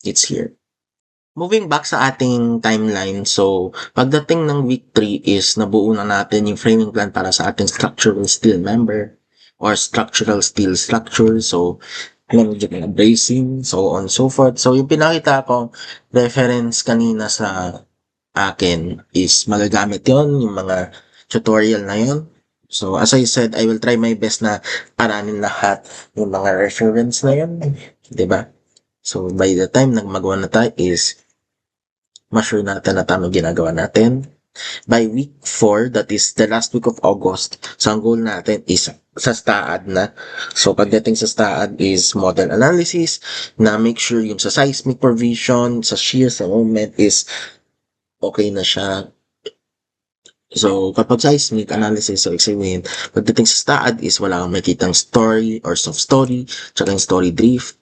It's here. Moving back sa ating timeline, so pagdating ng week 3 is nabuo na natin yung framing plan para sa ating structural steel member or structural steel structure. So, alam mo dyan, bracing, so on so forth. So, yung pinakita ko reference kanina sa akin is magagamit yon yung mga tutorial na yon. So, as I said, I will try my best na aranin lahat yung mga reference na yon. 'Di ba? So, by the time nagmagawa na tayo is ma-sure natin na tama ginagawa natin. By week 4, that is the last week of August, so ang goal natin is sa STAAD na. So pagdating sa STAAD is model analysis na make sure yung sa seismic provision, sa shear, sa moment is okay na siya. So kapag seismic analysis, so examine, pagdating sa STAAD is wala kang makitang story or soft story, tsaka yung story drift.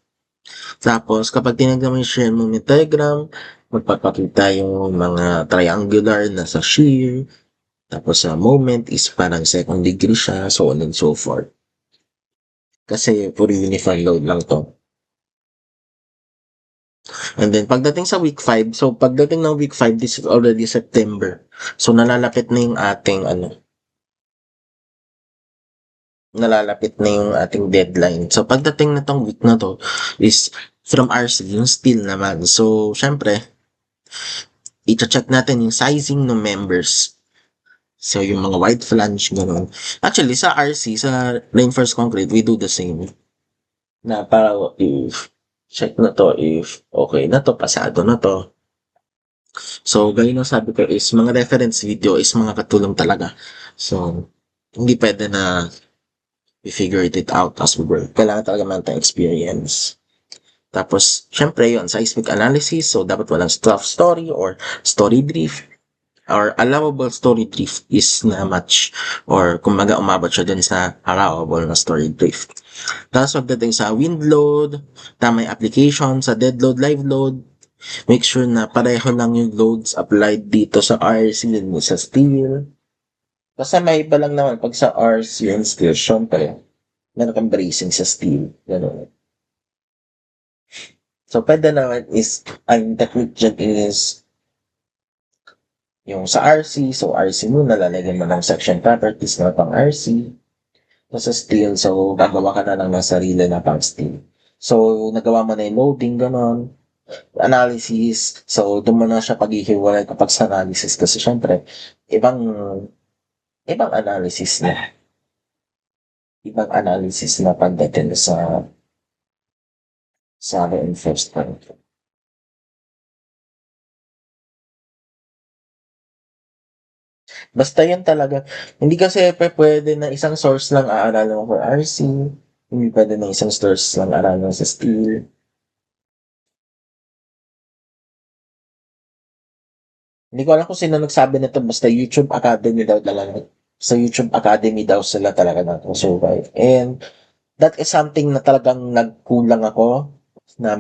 Tapos, kapag tinignan mo yung shear moment diagram, magpapakita yung mga triangular na sa shear. Tapos, sa moment is parang second degree siya, so on and so forth. Kasi, puro uniform load lang to. And then, pagdating sa week 5, so pagdating ng week 5, this is already September. So, nalalapit na yung ating deadline. So, pagdating na tong week na to is from RC, yung steel naman. So, syempre, i-check natin yung sizing ng members. So, yung mga wide flange, gano'n. Actually, sa RC, sa reinforced concrete, we do the same. Na para if check na to, if okay na to, pasado na to. So, ganyan ang sabi ko is, mga reference video is mga katulong talaga. So, hindi pwede na we figure it out as we work. Kailangan talaga man tayong experience. Tapos, syempre yun, seismic analysis. So, dapat walang stuff story or story drift or allowable story drift is na match or kumbaga umabot siya dun sa allowable na story drift. Tapos pagdating sa wind load, tamang application sa dead load, live load, make sure na pareho lang yung loads applied dito sa RC din mo sa steel. Kasi may iba lang naman pag sa RC and steel, syempre, meron kang bracing sa steel. Ganun. So, pwede naman is, ang technique dyan is yung sa RC, so RC mo, nalalagyan mo ng section properties na pang RC. So, sa steel, so gagawa ka na lang ng sarili na pang steel. So, nagawa mo na yung loading, ganon. Analysis, so doon mo na siya paghihiwalay kapag sa analysis kasi syempre, ibang, ibang analysis na. Ibang analysis na pagdating sa reinforcement. Basta yun talaga. Hindi kasi pwede na isang source lang aaralan mo for RC. Hindi pwede na isang source lang aaralan sa steel. Hindi ko alam kung sino nagsabi nito, basta YouTube Academy daw talaga. Sa YouTube Academy daw sila talaga survive. And that is something na talagang nagkulang ako na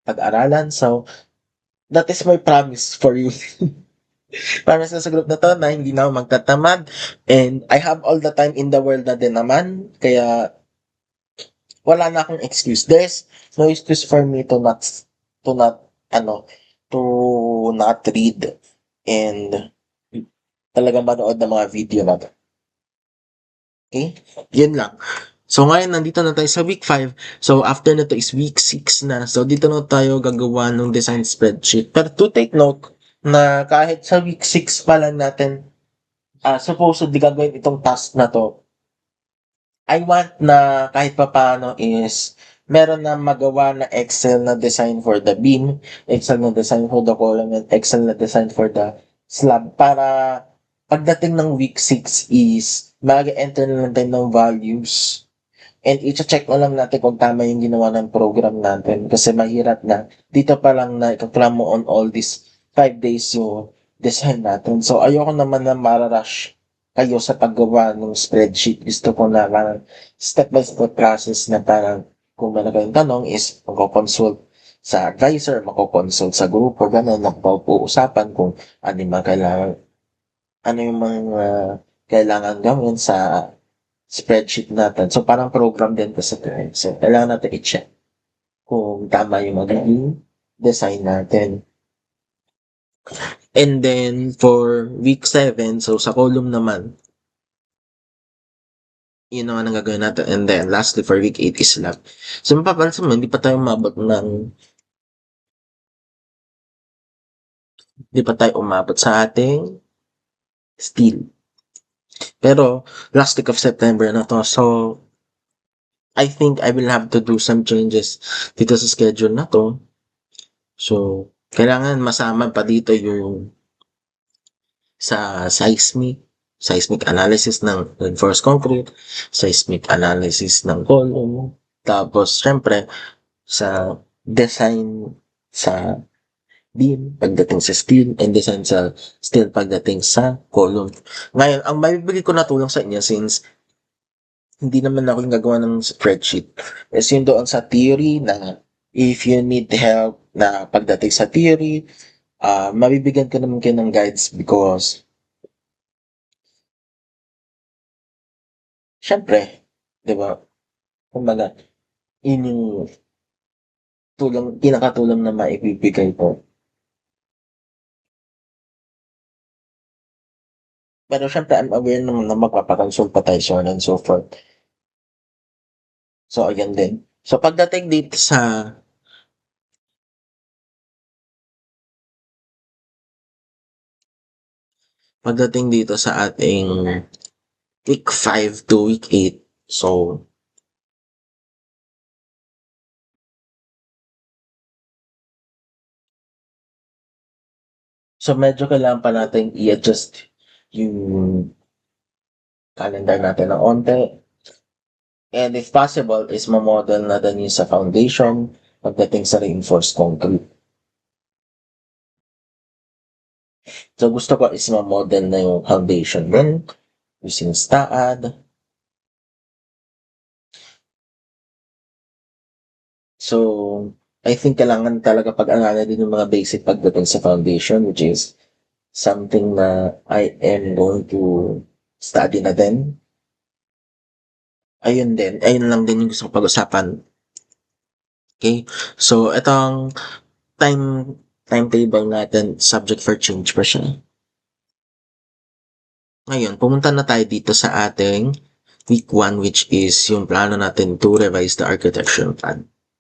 pag-aralan. So, that is my promise for you. Promise ko sa group na to na hindi na ako magtatamad. And I have all the time in the world na din naman. Kaya, wala na akong excuse. There's no excuse for me to not, ano, to not read and talagang manood ng mga video na to. Okay? Yun lang. So, ngayon, nandito na tayo sa week 5. So, after na to is week 6 na. So, dito na tayo gagawa ng design spreadsheet. Pero to take note, na kahit sa week 6 pa lang natin, supposedly gagawin itong task na to, I want na kahit papaano is meron na magawa na Excel na design for the beam, Excel na design for the column, and Excel na design for the slab para pagdating ng week 6 is mag-enter na lang tayo ng values and i-check na lang natin kung tama yung ginawa ng program natin kasi mahirap na dito pa lang na ikaklamo on all these 5 days yung design natin. So ayoko naman na mararush kayo sa paggawa ng spreadsheet. Gusto ko na parang step-by-step process na parang kung meron kayong tanong is magko-consult sa advisor, magko-consult sa grupo, gano'n, magpag-uusapan kung ano yung mga kailangan, ano yung mga kailangan gawin sa spreadsheet natin. So, parang program din kasi ito. So, kailangan natin i-check kung tama yung magiging design natin. And then, for week 7, so sa column naman, yun naman ang gagawin natin. And then, lastly, for week 8 is lab. So, mapapansin mo, hindi pa tayo umabot sa ating steel. Pero, last week of September na to. So, I think I will have to do some changes dito sa schedule na to. So, kailangan masama pa dito yung sa seismic analysis ng reinforced concrete, seismic analysis ng column, tapos syempre sa design sa beam pagdating sa steel and design sa steel pagdating sa column. Ngayon, ang mabibigay ko na tulong sa inyo since hindi naman ako yung gagawa ng spreadsheet is yun doon sa theory na if you need help na pagdating sa theory, mabibigyan ko naman kayo ng guides because syempre, 'di ba? Kumbaga, yun yung pinakatulong na maibibigay ko. Pero syempre, I'm aware naman na magpapakonsult pa tayo, so on and so forth. So, ayan din. So, pagdating dito sa ating week 5 to week 8, so medyo kailangan pa natin i-adjust yung calendar natin ng onte. And if possible, is ma-model na din yung sa foundation pagdating sa reinforced concrete. So, gusto ko is ma-model na yung foundation din using STAAD. So, I think kailangan talaga pag-aralan din yung mga basic pagdating sa foundation, which is something na I am going to study na din. Ayun lang din yung gusto kong pag-usapan. Okay? So, itong timetable natin, subject for change pa siya. Ngayon, pumunta na tayo dito sa ating week 1, which is yung plano natin to revise the architecture plan.